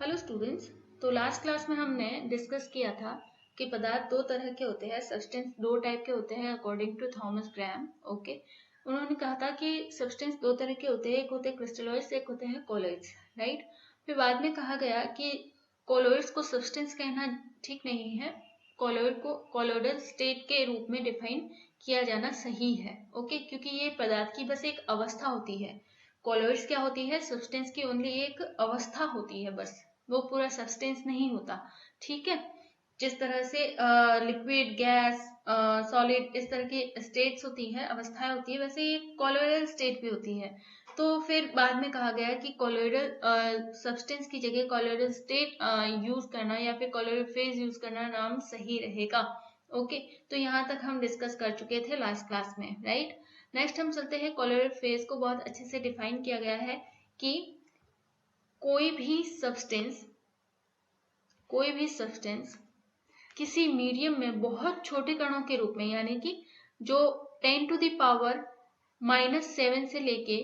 Hello students. तो last class में हमने डिस्कस किया था कि पदार्थ दो तरह के होते हैं, सब्सटेंस दो टाइप के होते हैं according to Thomas Graham. Okay, उन्होंने कहा था कि सब्सटेंस दो तरह के होते हैं, एक होते हैं क्रिस्टलॉइड्स, एक होते हैं कॉलॉइड्स, राइट। फिर बाद में कहा गया कि कॉलॉइड्स को सब्सटेंस कहना ठीक नहीं है, कॉलॉइड को कॉलॉइडल स्टेट के रूप में डिफाइन किया जाना सही है। ओके, क्योंकि ये पदार्थ की बस एक अवस्था होती है। कॉलॉइड्स क्या होती है? सब्सटेंस की ओनली एक अवस्था होती है, बस वो पूरा सब्सटेंस नहीं होता। ठीक है, जिस तरह से लिक्विड, गैस, सॉलिड, इस तरह की स्टेट्स होती है, अवस्थाएं होती है, वैसे ये कॉलॉइडल स्टेट भी होती है। तो फिर बाद में कहा गया कि कॉलॉइडल सब्सटेंस की जगह कॉलॉइडल स्टेट यूज करना या फिर कॉलॉइडल फेज यूज करना नाम सही रहेगा। ओके, तो यहाँ तक हम डिस्कस कर चुके थे लास्ट क्लास में, राइट। नेक्स्ट हम चलते हैं, कॉलॉइडल फेज को बहुत अच्छे से डिफाइन किया गया है कि कोई भी सब्सटेंस किसी मीडियम में बहुत छोटे कणों के रूप में, यानी कि जो 10 टू द पावर -7 से लेके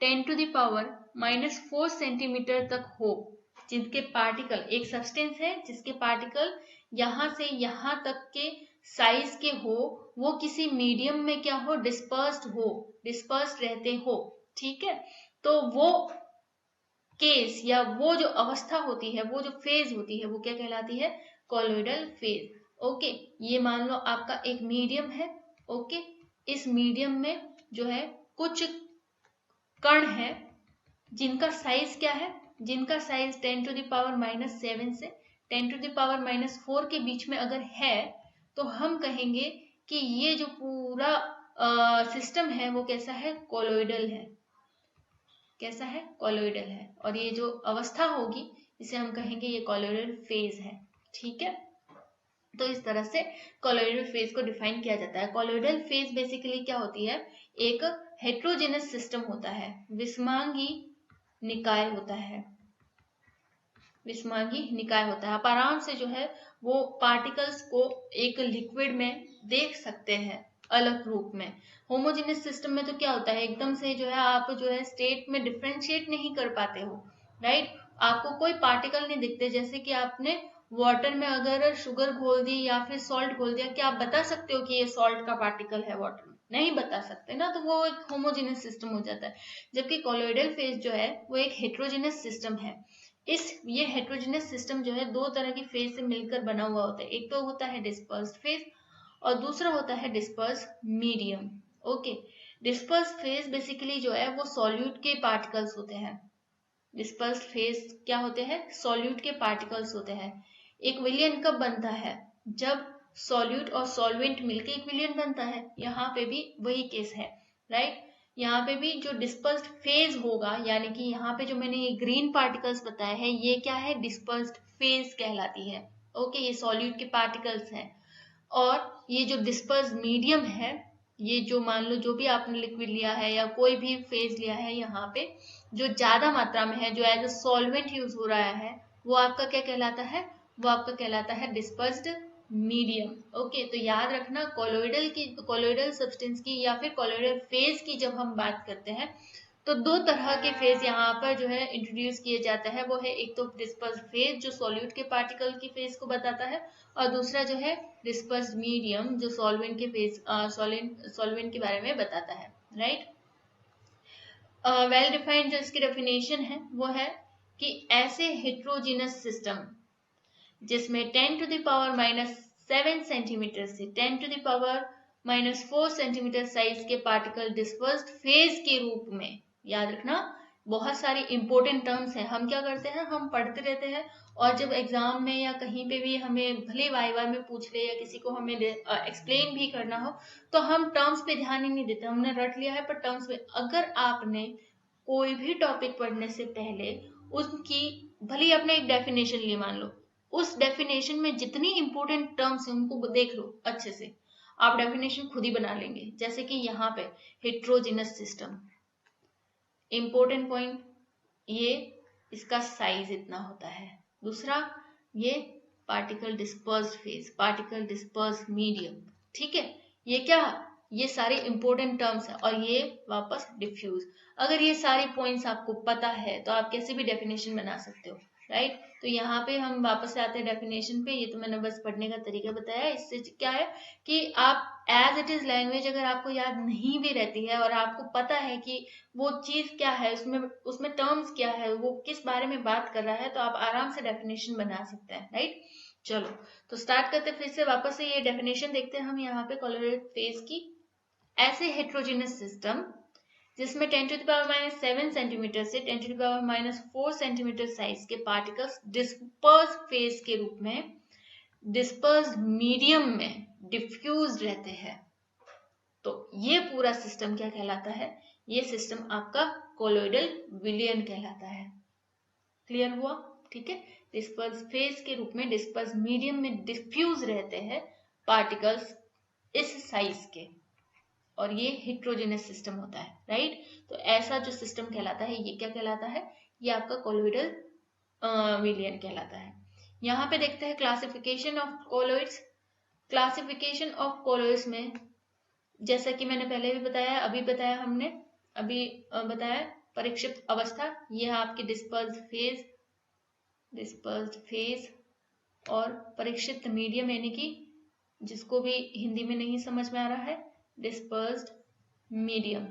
10 टू द पावर -4 सेंटीमीटर तक हो, जिनके पार्टिकल, एक सब्सटेंस है जिसके पार्टिकल यहां से यहां तक के साइज के हो, वो किसी मीडियम में क्या हो? डिस्पर्स्ड रहते हो। ठीक है, तो वो केस या वो जो अवस्था होती है, वो जो फेज होती है, वो क्या कहलाती है? Colloidal phase. ओके, ये मान लो आपका एक मीडियम है। ओके, इस मीडियम में जो है कुछ कण है जिनका साइज क्या है? जिनका साइज 10 टू द पावर -7 से 10 टू द पावर -4 के बीच में अगर है, तो हम कहेंगे कि ये जो पूरा सिस्टम है वो कैसा है? कॉलॉइडल है। कैसा है? कॉलॉइडल है। और ये जो अवस्था होगी इसे हम कहेंगे ये कॉलॉइडल फेज है। ठीक है, तो इस तरह से कॉलॉइडल फेज को डिफाइन किया जाता है। कॉलॉइडल फेज बेसिकली क्या होती है? एक हेट्रोजेनस सिस्टम होता है, विषमांगी निकाय होता है। विषमांगी निकाय होता है। आप आराम से जो है वो पार्टिकल्स को एक लिक्विड में देख सकते हैं अलग रूप में। होमोजेनियस सिस्टम में तो क्या होता है, एकदम से जो है आप जो है स्टेट में डिफरेंशिएट नहीं कर पाते हो, राइट। आपको कोई पार्टिकल नहीं दिखते। जैसे कि आपने वाटर में अगर शुगर घोल दी या फिर सॉल्ट घोल दिया, क्या आप बता सकते हो कि ये सॉल्ट का पार्टिकल है वाटर में? नहीं बता सकते ना, तो वो एक होमोजेनियस सिस्टम हो जाता है। जबकि कॉलॉइडल फेज जो है वो एक हेट्रोजेनियस सिस्टम है। ये हेट्रोजेनियस सिस्टम जो है दो तरह की फेज से मिलकर बना हुआ होता है। एक तो होता है डिस्पर्स्ड फेज और दूसरा होता है disperse medium. Okay, disperse phase basically जो है वो सॉल्यूट के पार्टिकल्स होते हैं। डिस्पर्स फेज क्या होते हैं? सॉल्यूट के पार्टिकल्स होते हैं। एक विलयन कब बनता है? जब सॉल्यूट और सॉल्वेंट मिलकर एक विलयन बनता है। यहाँ पे भी वही केस है, राइट। यहाँ पे भी जो डिस्पर्स्ड फेज होगा, यानी कि यहाँ पे जो मैंने ये ग्रीन पार्टिकल्स बताए हैं, ये क्या है? डिस्पर्स्ड फेज कहलाती है। ओके, ये सॉल्यूट के पार्टिकल्स हैं। और ये जो डिस्पर्स मीडियम है, ये जो मान लो जो भी आपने लिक्विड लिया है या कोई भी फेज लिया है, यहाँ पे जो ज्यादा मात्रा में है, जो एज अ सॉल्वेंट यूज हो रहा है, वो आपका क्या कहलाता है? वो आपका कहलाता है डिस्पर्स्ड मीडियम। ओके, तो याद रखना कॉलॉइडल सब्सटेंस की या फिर कॉलॉइडल फेज की जब हम बात करते हैं, तो दो तरह के फेज यहाँ पर जो है इंट्रोड्यूस किए जाते हैं। वो है एक तो डिस्पर्स फेज जो सॉल्यूट के पार्टिकल की फेज को बताता है, और दूसरा जो है डिस्पर्स मीडियम जो सॉल्वेंट के फेज सॉल्वेंट के बारे में बताता है, राइट। वेल डिफाइंड जो इसकी डेफिनेशन है वो है कि ऐसे हेट्रोजीनस सिस्टम जिसमें 10 टू द पावर -7 सेंटीमीटर से 10 to the power -4 centimetre size के पार्टिकल डिस्पर्स्ड फेज के रूप में, याद रखना बहुत सारी इंपॉर्टेंट टर्म्स हैं। हम क्या करते हैं, हम पढ़ते रहते हैं, और जब एग्जाम में या कहीं पे भी हमें भले वाइवा में पूछ ले या किसी को हमें एक्सप्लेन भी करना हो, तो हम टर्म्स पे ध्यान ही नहीं देते। हमने रट लिया है पर टर्म्स पे, अगर आपने कोई भी टॉपिक पढ़ने से पहले उसकी भले ही आपने एक डेफिनेशन ली, मान लो उस डेफिनेशन में जितनी इंपॉर्टेंट टर्म्स हैं उनको देख लो अच्छे से, आप डेफिनेशन खुद ही बना लेंगे। जैसे कि यहाँ पे हेट्रोजिनस सिस्टम, इंपॉर्टेंट पॉइंट ये, इसका साइज इतना होता है। दूसरा ये particle dispersed phase, particle dispersed medium. ठीक है, ये क्या, ये सारे इंपॉर्टेंट टर्म्स हैं। और ये वापस डिफ्यूज। अगर ये सारे पॉइंट्स आपको पता है तो आप कैसे भी डेफिनेशन बना सकते हो। राइट। तो यहाँ पे हम वापस से आते हैं डेफिनेशन पे। ये तो मैंने बस पढ़ने का तरीका बताया। इससे क्या है कि आप एज इट इज लैंग्वेज अगर आपको याद नहीं भी रहती है और आपको पता है कि वो चीज क्या है, उसमें टर्म्स क्या है, वो किस बारे में बात कर रहा है, तो आप आराम से डेफिनेशन बना सकते हैं, राइट। चलो तो स्टार्ट करते फिर से वापस से ये डेफिनेशन देखते हैं हम यहाँ पे कोलोइडल फेज की। ऐसे हेट्रोजीनियस सिस्टम जिसमें 10⁻⁻7 सेंटीमीटर से 10⁻⁻4 सेंटीमीटर साइज के पार्टिकल्स डिस्पर्स फेज के रूप में डिस्पर्स मीडियम में डिफ्यूज रहते हैं, तो ये पूरा सिस्टम क्या कहलाता है? ये सिस्टम आपका कोलोइडल विलयन कहलाता है। क्लियर हुआ? ठीक है। डिस्पर्स फेज के रूप में डिस्पर्स मीडियम में डिफ्यूज रहते हैं पार्टिकल्स इस साइज के, और ये हेट्रोजेनस सिस्टम होता है, राइट। तो ऐसा जो सिस्टम कहलाता है ये क्या कहलाता है? ये आपका कोलोइडल विलयन कहलाता है। यहाँ पे देखते हैं classification of colloids. Classification of colloids में जैसा कि मैंने पहले भी बताया, अभी बताया परिक्षिप्त अवस्था, ये है आपकी डिस्पर्स्ड फेज और परिक्षिप्त मीडियम, यानी कि जिसको भी हिंदी में नहीं समझ में आ रहा है, डिस्पर्स्ड मीडियम,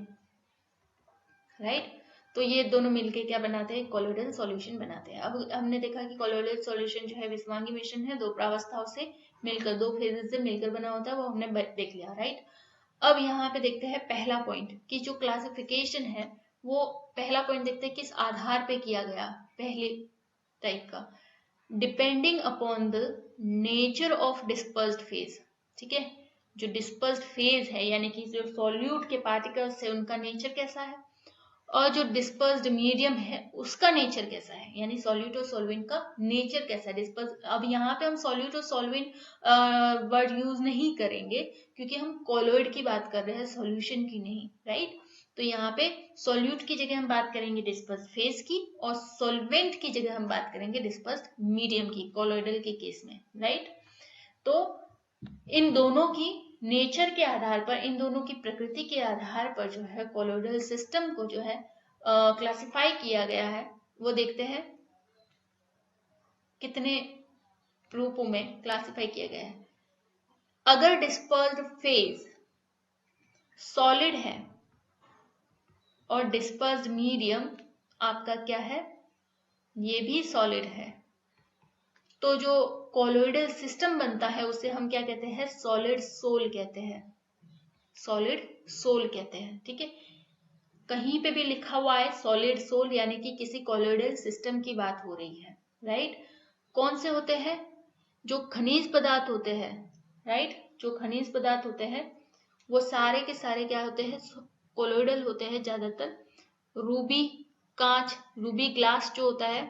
राइट। तो ये दोनों मिलके क्या बनाते हैं? कोलोइडल सॉल्यूशन बनाते हैं। अब हमने देखा कि कोलोइडल सॉल्यूशन जो है विस्वांगी मिश्रण है, दो प्रावस्थाओं से मिलकर, दो फेजेस से मिलकर बना होता है, वो हमने देख लिया, राइट। अब यहाँ पे देखते हैं पहला पॉइंट कि जो क्लासिफिकेशन है वो पहला पॉइंट देखते हैं किस आधार पे किया गया। पहले टाइप का, depending upon the nature of dispersed phase, ठीक है। जो डिस्पर्स्ड फेज है यानी कि जो सॉल्यूट के पार्टिकल्स है उनका नेचर कैसा है, और जो डिस्पर्स्ड मीडियम है उसका नेचर कैसा है, यानी सॉल्यूट और सॉल्वेंट का नेचर कैसा है डिस्पर्स। अब यहाँ पे हम सॉल्यूट और सॉल्वेंट वर्ड यूज नहीं करेंगे क्योंकि हम कोलोइड की बात कर रहे हैं, सॉल्यूशन की नहीं, राइट। तो यहाँ पे सॉल्यूट की जगह हम बात करेंगे डिस्पर्स फेज की, और सॉल्वेंट की जगह हम बात करेंगे डिस्पर्स्ड मीडियम की, कोलोइडल के केस में, राइट। तो इन दोनों की नेचर के आधार पर, इन दोनों की प्रकृति के आधार पर जो है कोलोइडल सिस्टम को जो है क्लासिफाई किया गया है। वो देखते हैं कितने रूपों में क्लासिफाई किया गया है। अगर डिस्पर्स्ड फेज सॉलिड है और डिस्पर्स्ड मीडियम आपका क्या है, ये भी सॉलिड है, तो जो कोलोइडल सिस्टम बनता है उसे हम क्या कहते हैं? सॉलिड सोल कहते हैं, सॉलिड सोल कहते हैं, ठीक है। कहीं पे भी लिखा हुआ है सॉलिड सोल, यानी कि किसी कोलोइडल सिस्टम की बात हो रही है, राइट। कौन से होते हैं? जो खनिज पदार्थ होते हैं, राइट। जो खनिज पदार्थ होते हैं वो सारे के सारे क्या होते हैं? कोलोइडल होते हैं ज्यादातर। रूबी कांच, रूबी ग्लास जो होता है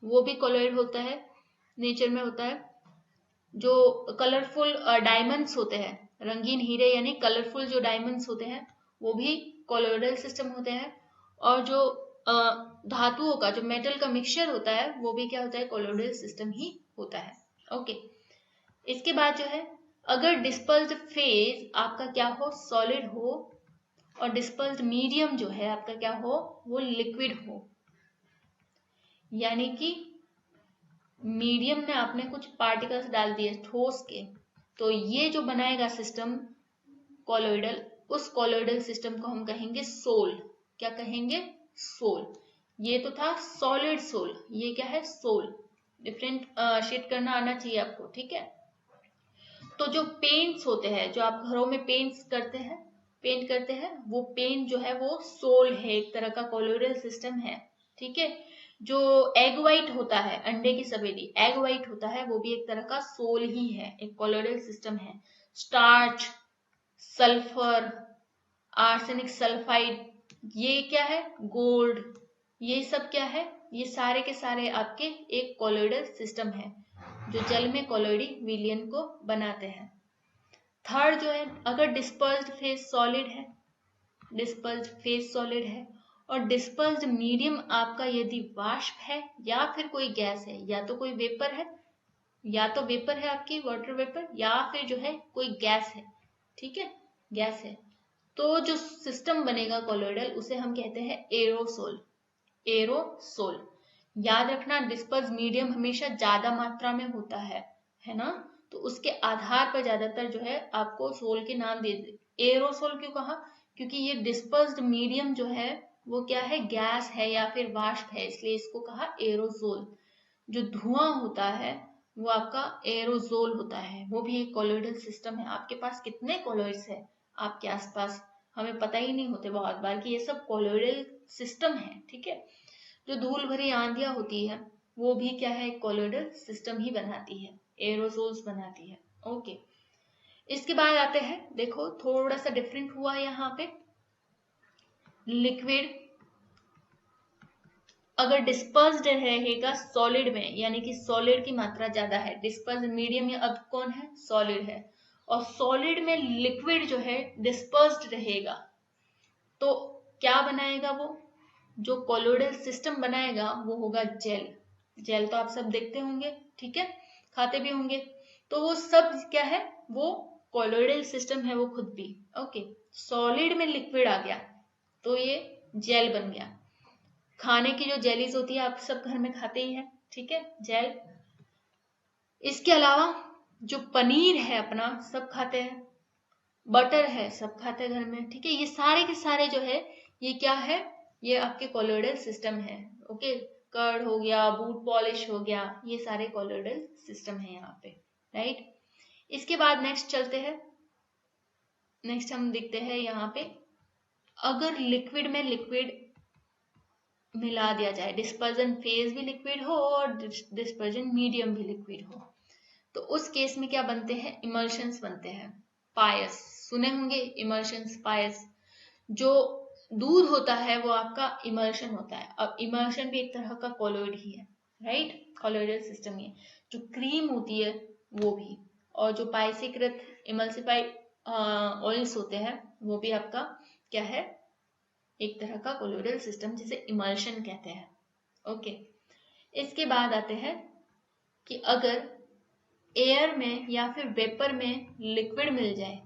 वो भी कोलोइड होता है, नेचर में होता है। जो कलरफुल डायमंड्स होते हैं, रंगीन हीरे यानी कलरफुल जो डायमंड्स होते हैं वो भी कोलोइडल सिस्टम होते हैं। और जो धातुओं का, जो मेटल का मिक्सचर होता है वो भी क्या होता है? कोलोइडल सिस्टम ही होता है, ओके। इसके बाद जो है, अगर डिस्पर्स्ड फेज आपका क्या हो? सॉलिड हो, और डिस्पर्स्ड मीडियम जो है आपका क्या हो? वो लिक्विड हो, यानी कि मीडियम में आपने कुछ पार्टिकल्स डाल दिए ठोस के, तो ये जो बनाएगा सिस्टम कोलोइडल, उस कोलोइडल सिस्टम को हम कहेंगे सोल। क्या कहेंगे? सोल। ये तो था सॉलिड सोल, ये क्या है? सोल। डिफरेंट शेड करना आना चाहिए आपको, ठीक है। तो जो पेंट्स होते हैं, जो आप घरों में पेंट करते हैं, वो पेंट जो है वो सोल है, एक तरह का कोलोइडल सिस्टम है, ठीक है। जो एग व्हाइट होता है, अंडे की सफेदी, एग व्हाइट होता है, वो भी एक तरह का सोल ही है, एक कोलोइडल सिस्टम है। स्टार्च, सल्फर, आर्सेनिक सल्फाइड, ये क्या है? गोल्ड, ये सब क्या है? ये सारे के सारे आपके एक कोलोइडल सिस्टम है जो जल में कोलोइडी विलयन को बनाते हैं। थर्ड जो है, अगर डिस्पर्स्ड फेज सॉलिड है, डिस्पर्स्ड फेज सॉलिड है, और डिस्पर्स्ड मीडियम आपका यदि वाष्प है या फिर कोई गैस है, या तो कोई वेपर है, या तो वेपर है आपकी वाटर वेपर, या फिर जो है कोई गैस है, ठीक है, गैस है, तो जो सिस्टम बनेगा कोलोइडल उसे हम कहते हैं एरोसोल। एरोसोल याद रखना, डिस्पर्स मीडियम हमेशा ज्यादा मात्रा में होता है ना, तो उसके आधार पर ज्यादातर जो है आपको सोल के नाम दे। एरोसोल क्यों कहा? क्योंकि ये डिस्पर्स्ड मीडियम जो है वो क्या है, गैस है या फिर वाष्प है, इसलिए इसको कहा एरोसोल। जो धुआं होता है वो आपका एरोजोल होता है, वो भी एक कोलोइडल सिस्टम है। आपके पास कितने कोलोइड्स है आपके आसपास, हमें पता ही नहीं होते बहुत बार कि ये सब कोलोइडल सिस्टम है, ठीक है। जो धूल भरी आंधियां होती है वो भी क्या है, कोलोइडल सिस्टम ही बनाती है, एरोसोल्स बनाती है। ओके, इसके बाद आते हैं, देखो थोड़ा सा डिफरेंट हुआ यहाँ पे। लिक्विड अगर डिस्पर्स्ड रहेगा सॉलिड में, यानी कि सॉलिड की मात्रा ज्यादा है, डिस्पर्स्ड मीडियम या अब कौन है, सॉलिड है, और सॉलिड में लिक्विड जो है डिस्पर्स्ड रहेगा, तो क्या बनाएगा वो, जो कोलोइडल सिस्टम बनाएगा वो होगा जेल। जेल तो आप सब देखते होंगे, ठीक है, खाते भी होंगे, तो वो सब क्या है, वो कोलोइडल सिस्टम है वो खुद भी। ओके, सॉलिड में लिक्विड आ गया तो ये जेल बन गया। खाने की जो जेलीज होती है आप सब घर में खाते ही हैं, ठीक है, जेल। इसके अलावा जो पनीर है अपना सब खाते हैं, बटर है सब खाते हैं घर में, ठीक है, ये सारे के सारे जो है ये क्या है, ये आपके कोलोइडल सिस्टम है। ओके, कर्ड हो गया, बूट पॉलिश हो गया, ये सारे कोलोइडल सिस्टम है यहाँ पे, राइट। इसके बाद नेक्स्ट चलते हैं, नेक्स्ट हम देखते हैं यहाँ पे, अगर लिक्विड में लिक्विड मिला दिया जाए, डिस्पर्जन फेज भी लिक्विड हो और डिस्पर्जन मीडियम भी लिक्विड हो, तो उस केस में क्या बनते हैं, इमल्शंस बनते हैं। पायस सुने होंगे, इमल्शंस, पायस। जो दूध होता है वो आपका इमल्शन होता है। अब इमल्शन भी एक तरह का कोलोइड ही है, राइट, कोलोइडल सिस्टम ही है। जो क्रीम होती है वो भी, और जो पायसीकृत इमल्सिफाइड ऑयल्स होते हैं वो भी आपका क्या है, एक तरह का कोलोइडल सिस्टम, जिसे इमल्शन कहते हैं। ओके, इसके बाद आते हैं कि अगर एयर में या फिर वेपर में लिक्विड मिल जाए,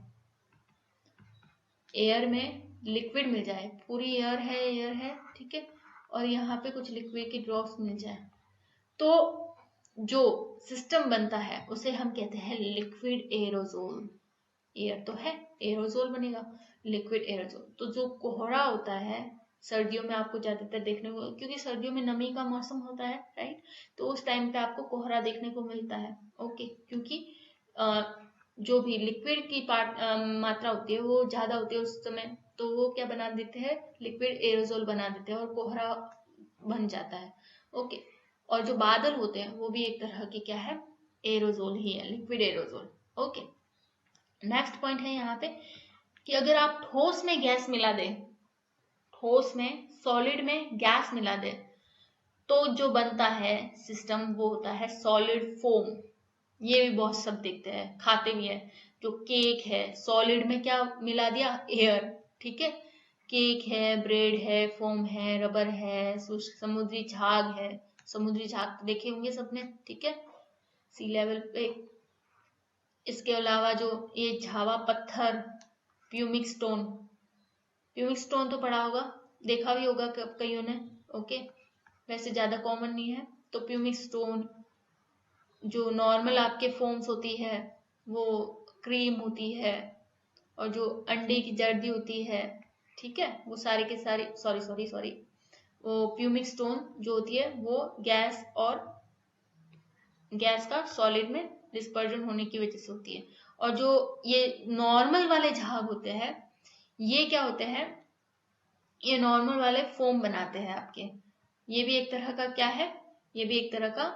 एयर में लिक्विड मिल जाए, पूरी एयर है, ठीक है, और यहाँ पे कुछ लिक्विड की ड्रॉप्स मिल जाए, तो जो सिस्टम बनता है उसे हम कहते हैं लिक्विड एरोजोल। एयर तो है, एरोजोल बनेगा, लिक्विड एरोजोल। तो जो कोहरा होता है सर्दियों में आपको ज्यादातर देखने को, क्योंकि सर्दियों में नमी का मौसम होता है, राइट, तो उस टाइम पे आपको कोहरा देखने को मिलता है। ओके, क्योंकि जो भी लिक्विड की मात्रा होती है वो ज्यादा होती है उस समय, तो वो क्या बना देते हैं, लिक्विड एरोजोल बना देते हैं और कोहरा बन जाता है। ओके, और जो बादल होते हैं वो भी एक तरह के क्या है, एरोजोल ही है, liquid aerosol. Okay, next point है यहाँ पे कि अगर आप ठोस में गैस मिला दें, ठोस में सॉलिड में गैस मिला दें, तो जो बनता है सिस्टम वो होता है सॉलिड फोम। ये भी बहुत सब देखते हैं, खाते भी है। जो केक है, सॉलिड में क्या मिला दिया, एयर, ठीक है, केक है, ब्रेड है, फोम है, रबर है, समुद्री झाग है, समुद्री झाग तो देखे होंगे सबने, ठीक है, सी लेवल पे। इसके अलावा जो ये झावा पत्थर, प्यूमिक स्टोन, प्यूमिक स्टोन तो पढ़ा होगा, देखा भी होगा कईयों ने। ओके, वैसे ज्यादा कॉमन नहीं है। तो प्यूमिक स्टोन, जो नॉर्मल आपके फोम्स होती है वो क्रीम होती है, और जो अंडे की जर्दी होती है, ठीक है, वो सारे के सारे, सॉरी वो प्यूमिक स्टोन जो होती है वो गैस और गैस का सॉलिड में डिस्पर्जन होने की वजह से होती है। और जो ये नॉर्मल वाले झाग होते हैं, ये क्या होते हैं, ये नॉर्मल वाले फोम बनाते हैं आपके। ये भी एक तरह का क्या है, ये भी एक तरह का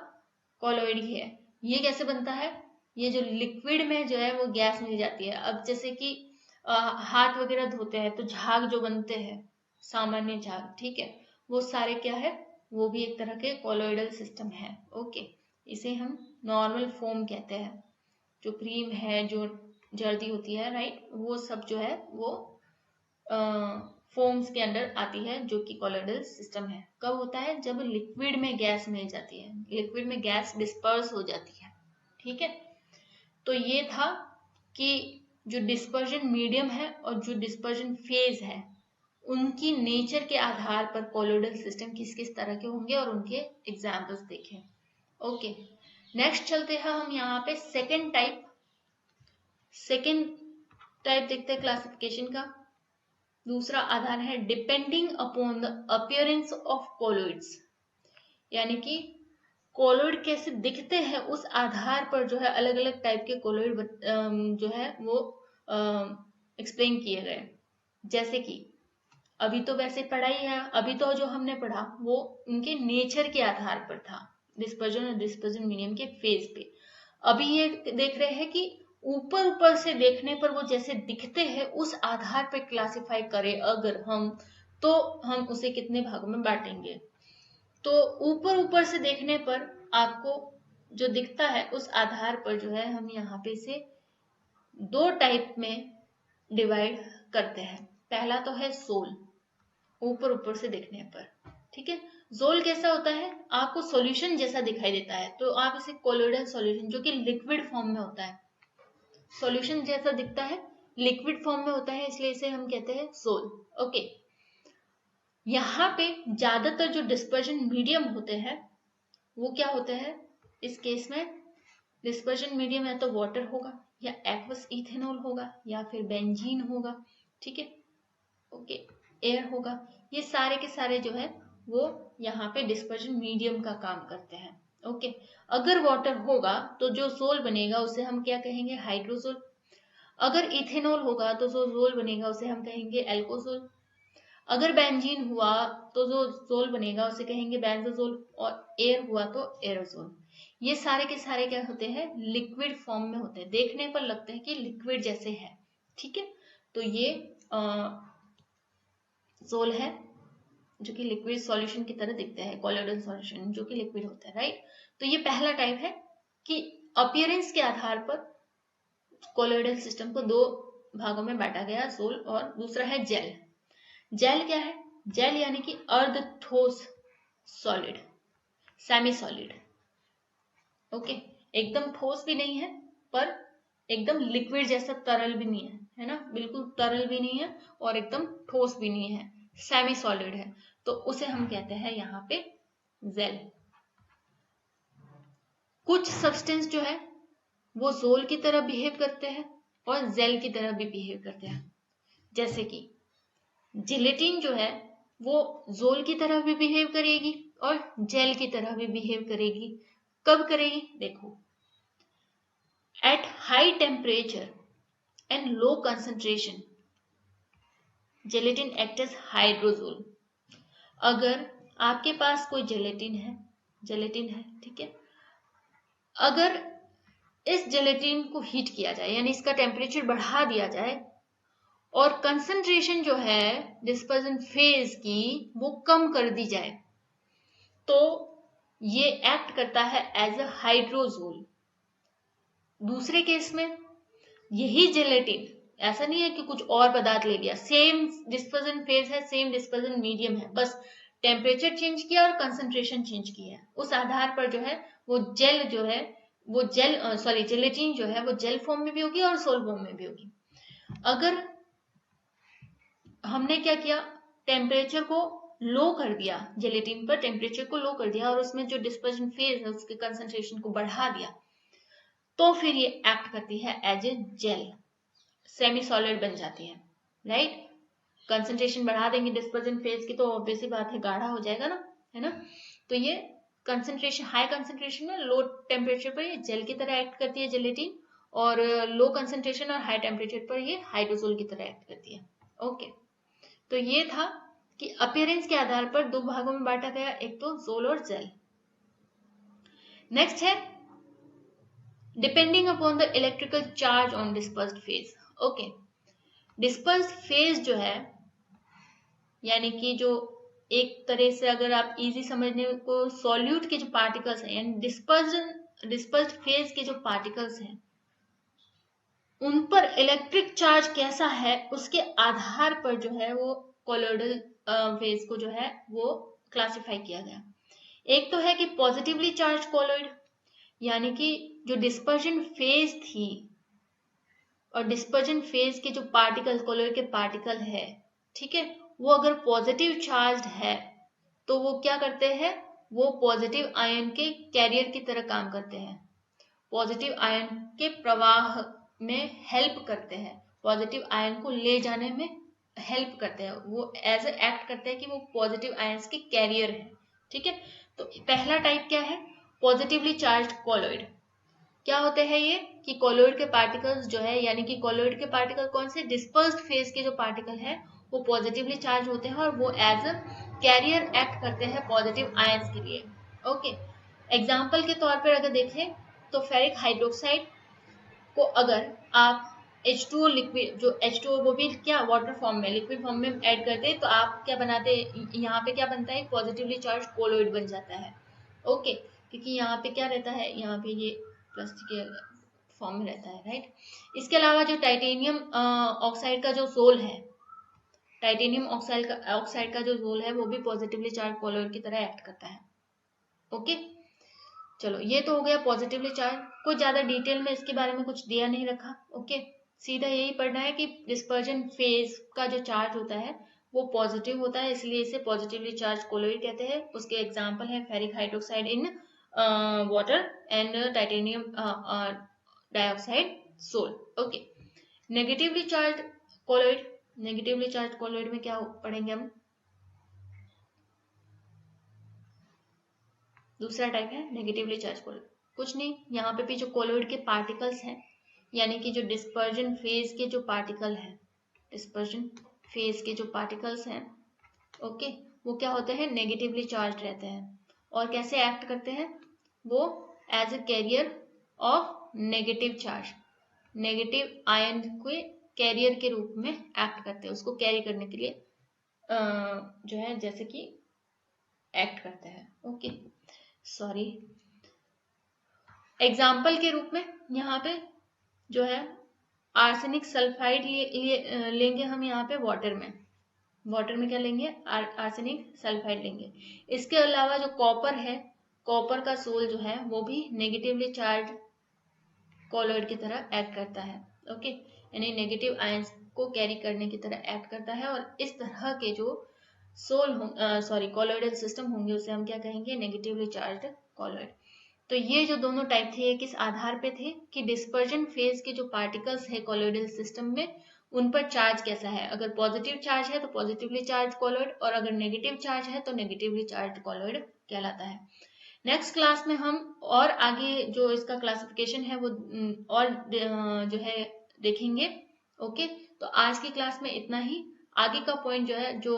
कोलोइड ही है। ये कैसे बनता है, ये जो लिक्विड में जो है वो गैस मिल जाती है। अब जैसे कि हाथ वगैरह धोते हैं तो झाग जो बनते हैं, सामान्य झाग, ठीक है, वो सारे क्या है, वो भी एक तरह के कोलोइडल सिस्टम है। ओके, इसे हम नॉर्मल फोम कहते हैं। जो क्रीम है, जो जर्दी होती है, राइट, वो सब जो है वो फोम्स के अंडर आती है, जो कि कोलोइडल सिस्टम है। कब होता है, जब लिक्विड में गैस मिल जाती है, लिक्विड में गैस डिस्पर्स हो जाती है, ठीक है। तो ये था कि जो डिस्पर्जन मीडियम है और जो डिस्पर्जन फेज है, उनकी नेचर के आधार पर कोलोइडल सिस्टम किस किस तरह के होंगे और उनके एग्जाम्पल्स देखें। ओके, नेक्स्ट चलते हैं हम यहाँ पे सेकेंड टाइप देखते हैं क्लासिफिकेशन का। दूसरा आधार है depending upon the appearance of colloids, यानी कि कोलोइड कैसे दिखते हैं उस आधार पर जो है अलग अलग टाइप के कोलोइड जो है वो एक्सप्लेन किए गए। जैसे कि अभी तो वैसे पढ़ाई है, अभी तो जो हमने पढ़ा वो उनके नेचर के आधार पर था, डिस्पर्जन और डिस्पर्जन मीडियम के फेज पे। अभी ये देख रहे हैं कि ऊपर ऊपर से देखने पर वो जैसे दिखते हैं उस आधार पर क्लासिफाई करें अगर हम, तो हम उसे कितने भागों में बांटेंगे। तो ऊपर ऊपर से देखने पर आपको जो दिखता है उस आधार पर जो है हम यहाँ पे इसे दो टाइप में डिवाइड करते हैं। पहला तो है सोल, ऊपर ऊपर से देखने पर, ठीक है। जोल कैसा होता है, आपको सॉल्यूशन जैसा दिखाई देता है, तो आप इसे कोलोइडल सॉल्यूशन जो कि लिक्विड फॉर्म में होता है, सॉल्यूशन जैसा दिखता है, लिक्विड फॉर्म में होता है, इसलिए इसे हम कहते हैं सोल। ओके, यहाँ पे ज्यादातर जो डिस्पर्जन मीडियम होते हैं वो क्या होते हैं, इस केस में डिस्पर्जन मीडियम या तो वाटर होगा या एक्वस इथेनॉल होगा या फिर बेंजीन होगा, ठीक है। ओके, एयर होगा, ये सारे के सारे जो है वो यहाँ पे डिस्पर्जन मीडियम का काम करते हैं। ओके, अगर वाटर होगा तो जो सोल बनेगा उसे हम क्या कहेंगे, हाइड्रोसोल। अगर इथेनॉल होगा तो जो सोल बनेगा उसे हम कहेंगे एल्कोसोल। अगर बेंजीन हुआ तो जो सोल बनेगा उसे कहेंगे बेंजोसोल, और एयर हुआ तो एरोसोल। ये सारे के सारे क्या होते हैं, लिक्विड फॉर्म में होते हैं, देखने पर लगते हैं कि लिक्विड जैसे है, ठीक है। तो ये सोल है जो कि लिक्विड सॉल्यूशन की तरह दिखता है, कोलोइडल सॉल्यूशन जो कि लिक्विड होता है, राइट। तो ये पहला टाइप है कि अपीयरेंस के आधार पर कोलोइडल सिस्टम को दो भागों में बांटा गया, सोल। और दूसरा है जेल। जेल क्या है, जेल यानी कि अर्ध ठोस सॉलिड, सेमी सॉलिड। ओके, एकदम ठोस भी नहीं है पर एकदम लिक्विड जैसा तरल भी नहीं है ना, बिल्कुल तरल भी नहीं है और एकदम ठोस भी नहीं है, सेमी सॉलिड है, तो उसे हम कहते हैं यहाँ पे जेल। कुछ सब्सटेंस जो है वो सोल की तरह बिहेव करते हैं और जेल की तरह भी बिहेव करते हैं। जैसे कि जिलेटिन जो है वो जोल की तरह भी बिहेव करेगी और जेल की तरह भी बिहेव करेगी। कब करेगी, देखो, at high temperature and low concentration gelatin act as hydrosol. अगर आपके पास कोई जेलेटिन है, ठीक है, अगर इस जेलेटिन को हीट किया जाए यानी इसका टेम्परेचर बढ़ा दिया जाए और कंसंट्रेशन जो है डिस्पर्जन फेज की वो कम कर दी जाए, तो ये एक्ट करता है एज अ हाइड्रोजोल। दूसरे केस में यही जेलेटिन, ऐसा नहीं है कि कुछ और पदार्थ ले लिया, सेम डिस्पर्जन फेज है, सेम डिस्पर्जन मीडियम है, बस टेम्परेचर चेंज किया और कंसंट्रेशन चेंज किया, उस आधार पर जो है वो जेल जो है वो जेलेटिन जो है वो जेल फॉर्म में भी होगी और सोल फॉर्म में भी होगी। अगर हमने क्या किया, टेम्परेचर को लो कर दिया, जेलेटिन पर टेम्परेचर को लो कर दिया और उसमें जो डिस्पर्जन फेज है उसके कंसंट्रेशन को बढ़ा दिया, तो फिर ये एक्ट करती है as a gel, semi solid बन जाती है, राइट। कंसंट्रेशन बढ़ा देंगे डिस्पर्जन फेज की तो ऑब्वियसली बात है गाढ़ा हो जाएगा ना, है ना। तो ये कंसंट्रेशन, हाई कंसंट्रेशन में लो टेम्परेचर पर ये जेल की तरह एक्ट करती है जेलेटिन, और लो कंसंट्रेशन और हाई टेम्परेचर पर ये हाइड्रोजोल की तरह एक्ट करती है। ओके, तो ये था कि अपीयरेंस के आधार पर दो भागों में बांटा गया, एक तो सोल और जेल। नेक्स्ट है depending upon the electrical charge on dispersed phase. Okay, dispersed phase जो है यानी कि जो एक तरह से अगर आप इजी समझने को, सॉल्यूट के जो पार्टिकल्स हैं यानी डिस्पर्स्ड फेज के जो पार्टिकल्स हैं उन पर इलेक्ट्रिक चार्ज कैसा है उसके आधार पर जो है वो कोलोइडल फेज को जो है वो क्लासिफाई किया गया। एक तो है कि पॉजिटिवली चार्ज कोलोइड, यानी कि जो डिस्पर्जन फेज थी और डिस्पर्जन फेज के जो पार्टिकल कोलोइड के पार्टिकल है, ठीक है, वो अगर पॉजिटिव चार्ज है तो वो क्या करते हैं, वो पॉजिटिव आयन के कैरियर की तरह काम करते हैं, पॉजिटिव आयन के प्रवाह में हेल्प करते हैं, पॉजिटिव आयन को ले जाने में हेल्प करते हैं, वो एज ए एक्ट करते हैं कि वो पॉजिटिव आयंस के कैरियर है। ठीक है, तो पहला टाइप क्या है, पॉजिटिवली चार्ज कॉलोइड। क्या होते हैं ये कि कॉलोइड के पार्टिकल्स जो है, यानी कि कॉलोइड के पार्टिकल कौन से, डिस्पर्स्ड फेज के जो पार्टिकल है वो पॉजिटिवली चार्ज होते हैं और वो एज अ कैरियर एक्ट करते हैं पॉजिटिव आयंस के लिए। ओके, एग्जाम्पल के तौर पर अगर देखें तो फेरिक हाइड्रोक्साइड को अगर आप H2O लिक्विड, जो H2O वो भी क्या वाटर फॉर्म में, लिक्विड फॉर्म में ऐड करते हैं, तो आप क्या बनाते हैं, यहाँ पे क्या बनता है, पॉजिटिवली चार्ज कोलोइड बन जाता है। ओके, क्योंकि यहाँ पे क्या रहता है, यहाँ पे ये प्लास्टिक के फॉर्म में रहता है, राइट। इसके अलावा जो टाइटेनियम ऑक्साइड का जो सोल है, टाइटेनियम ऑक्साइड का जो सोल है वो भी पॉजिटिवली चार्ज कोलोइड की तरह एक्ट करता है। ओके, चलो ये तो हो गया पॉजिटिवली चार्ज, कुछ ज्यादा डिटेल में इसके बारे में कुछ दिया नहीं रखा। ओके, सीधा यही पढ़ना है कि डिस्पर्जन फेज का जो चार्ज होता है वो पॉजिटिव होता है, इसलिए इसे पॉजिटिवली चार्ज कोलोइड कहते हैं। उसके एग्जांपल है ferric hydroxide in water and titanium dioxide sol. Okay, negatively charge colloid, negatively charge colloid में क्या पढ़ेंगे हम, दूसरा टाइप है नेगेटिवली चार्ज कोलोइड। कुछ नहीं, यहाँ पे भी जो कोलोइड के पार्टिकल्स हैं, यानी कि जो डिस्पर्जन फेज के जो पार्टिकल हैं, डिस्पर्जन फेज के जो पार्टिकल्स हैं, ओके, वो क्या होते हैं, नेगेटिवली चार्ज रहते हैं और कैसे एक्ट करते हैं, वो as a carrier of negative charge, negative ion के कैरियर के रूप में एक्ट करते हैं, उसको कैरी करने के लिए जो है जैसे कि एक्ट करते हैं। ओके, सॉरी, एग्जाम्पल के रूप में यहाँ पे जो है आर्सेनिक सल्फाइड लेंगे हम यहाँ पे वाटर में, वाटर में क्या लेंगे, आर्सेनिक सल्फाइड लेंगे। इसके अलावा जो कॉपर है, कॉपर का सोल जो है वो भी नेगेटिवली चार्ज कोलोइड की तरह एक्ट करता है। ओके, यानी नेगेटिव आयंस को कैरी करने की तरह एक्ट करता है और इस तरह के जो सोल कोलोइडल सिस्टम होंगे उसे हम क्या कहेंगे, नेगेटिवली चार्ज कोलोइड। तो ये जो दोनों टाइप थे ये किस आधार पे थे कि डिस्पर्जन फेज के जो पार्टिकल्स है कोलोइडल सिस्टम में उन पर चार्ज कैसा है, अगर पॉजिटिव चार्ज है तो पॉजिटिवली चार्ज कोलोइड और अगर नेगेटिव चार्ज है तो नेगेटिवली चार्ज कोलोइड कहलाता है। नेक्स्ट क्लास में हम और आगे जो इसका क्लासिफिकेशन है वो और जो है देखेंगे। ओके, तो आज की क्लास में इतना ही। आगे का पॉइंट जो है जो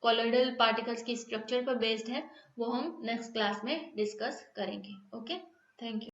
कोलोइडल पार्टिकल्स की स्ट्रक्चर पर बेस्ड है वो हम नेक्स्ट क्लास में डिस्कस करेंगे। Okay, thank you.